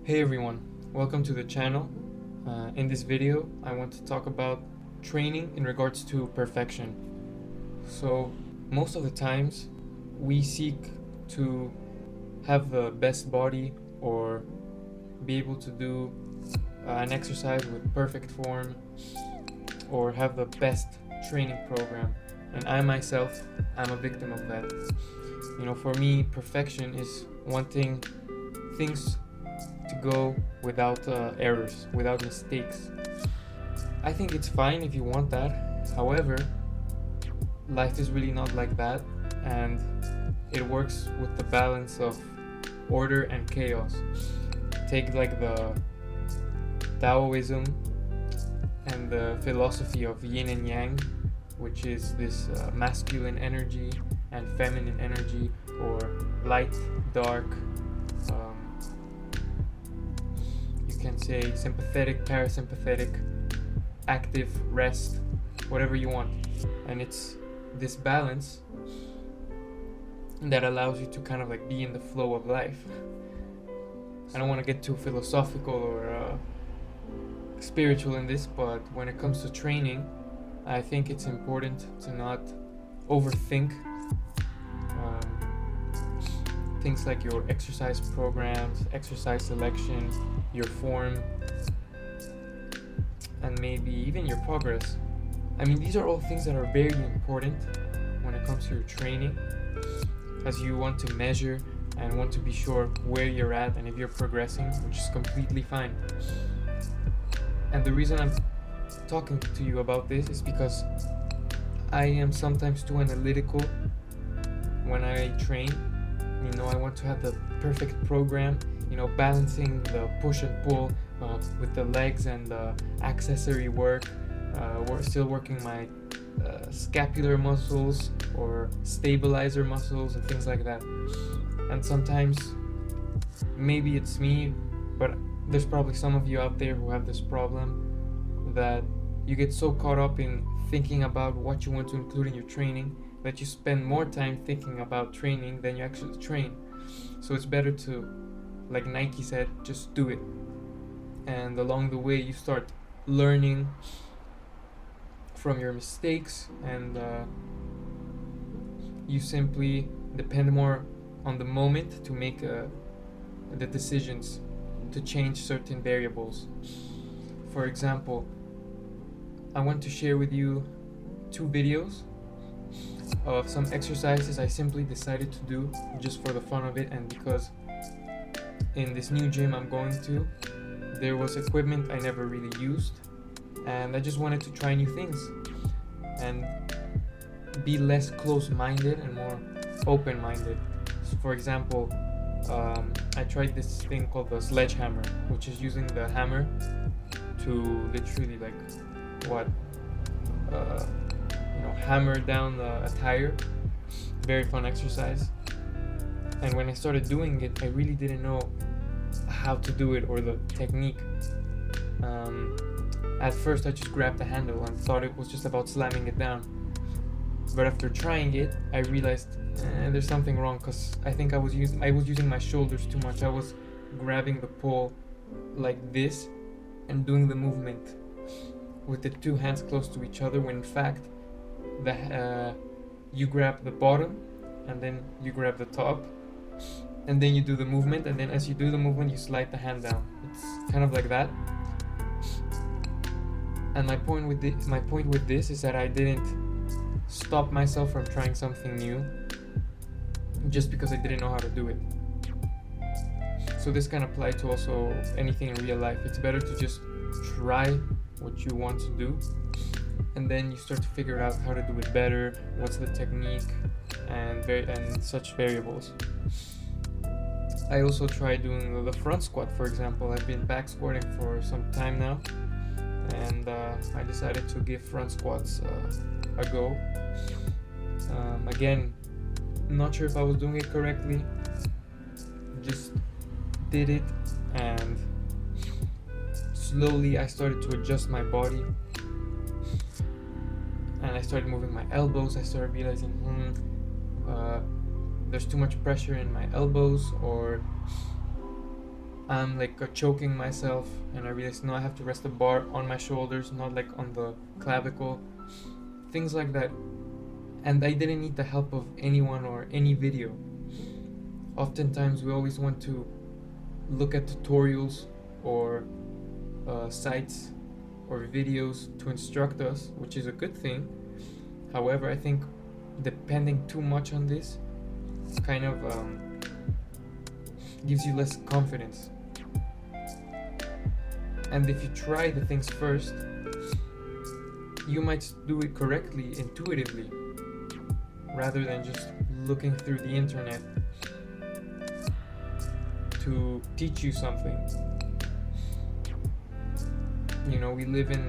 Hey everyone, welcome to the channel. In this video, I want to talk about training in regards to perfection. So, most of the times, we seek to have the best body or be able to do an exercise with perfect form or have the best training program. And I myself, I'm a victim of that. For me, perfection is wanting things to go without errors, without mistakes. I think it's fine if you want that. However, life is really not like that, and it works with the balance of order and chaos. Take like the Taoism and the philosophy of yin and yang, which is this masculine energy and feminine energy, or light, dark, you can say sympathetic, parasympathetic, active, rest, whatever you want. And it's this balance that allows you to kind of like be in the flow of life. I don't want to get too philosophical or spiritual in this, but when it comes to training, I think it's important to not overthink things like your exercise programs, exercise selection, your form, and maybe even your progress. I mean, these are all things that are very important when it comes to your training, as you want to measure and want to be sure where you're at and if you're progressing, which is completely fine. And the reason I'm talking to you about this is because I am sometimes too analytical when I train. I want to have the perfect program, balancing the push and pull with the legs and the accessory work. We're still working my scapular muscles or stabilizer muscles and things like that. And sometimes, maybe it's me, but there's probably some of you out there who have this problem, that you get so caught up in thinking about what you want to include in your training that you spend more time thinking about training than you actually train. So it's better to, like Nike said, just do it. And along the way, you start learning from your mistakes, and you simply depend more on the moment to make the decisions to change certain variables. For example, I want to share with you 2 videos of some exercises I simply decided to do just for the fun of it, and because in this new gym I'm going to, there was equipment I never really used, and I just wanted to try new things and be less close-minded and more open-minded. So for example, I tried this thing called the sledgehammer, which is using the hammer to literally hammer down a tire. Very fun exercise. And when I started doing it, I really didn't know how to do it or the technique. At first, I just grabbed the handle and thought it was just about slamming it down. But after trying it, I realized there's something wrong, because I think I was using my shoulders too much. I was grabbing the pole like this and doing the movement with the 2 hands close to each other, when in fact you grab the bottom and then you grab the top, and then you do the movement, and then as you do the movement you slide the hand down. It's kind of like that. And my point with this is that I didn't stop myself from trying something new just because I didn't know how to do it. So this can apply to also anything in real life. It's better to just try what you want to do, and then you start to figure out how to do it better, what's the technique, and such variables. I also tried doing the front squat, for example. I've been back squatting for some time now, and I decided to give front squats a go. Again, not sure if I was doing it correctly, just did it, and slowly I started to adjust my body, and I started moving my elbows. I started realizing there's too much pressure in my elbows, or I'm like choking myself, and I realized no, I have to rest the bar on my shoulders, not like on the clavicle, things like that. And I didn't need the help of anyone or any video. Oftentimes we always want to look at tutorials or sites or videos to instruct us, which is a good thing. However, I think depending too much on this kind of gives you less confidence. And if you try the things first, you might do it correctly, intuitively, rather than just looking through the internet to teach you something. You know, we live in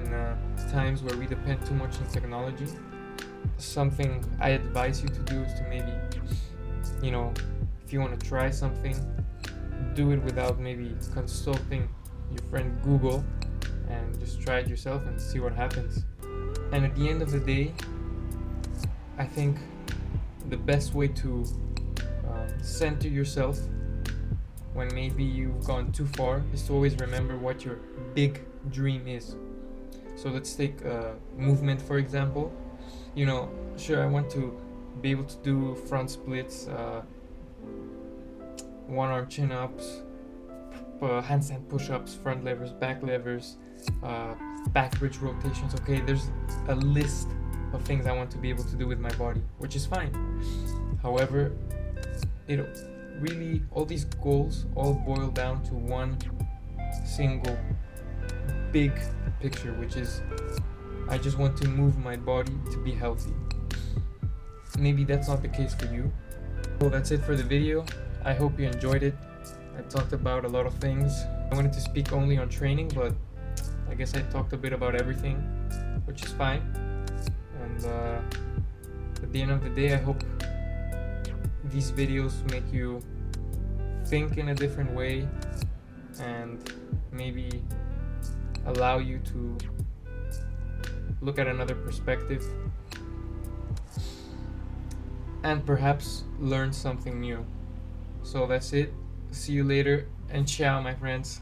times where we depend too much on technology. Something I advise you to do is to maybe, you know, if you want to try something, do it without maybe consulting your friend Google, and just try it yourself and see what happens. And at the end of the day, I think the best way to center yourself when maybe you've gone too far is to always remember what your big dream is. So let's take movement, for example. You know, sure, I want to be able to do front splits, one arm chin ups, handstand push ups, front levers, back levers, back bridge rotations. Okay, there's a list of things I want to be able to do with my body, which is fine. However, it really, all these goals all boil down to one single big picture, which is I just want to move my body to be healthy. Maybe that's not the case for you. Well, that's it for the video. I hope you enjoyed it. I talked about a lot of things. I wanted to speak only on training, but I guess I talked a bit about everything, which is fine. And at the end of the day, I hope these videos make you think in a different way and maybe allow you to look at another perspective and perhaps learn something new. So that's it. See you later, and ciao, my friends.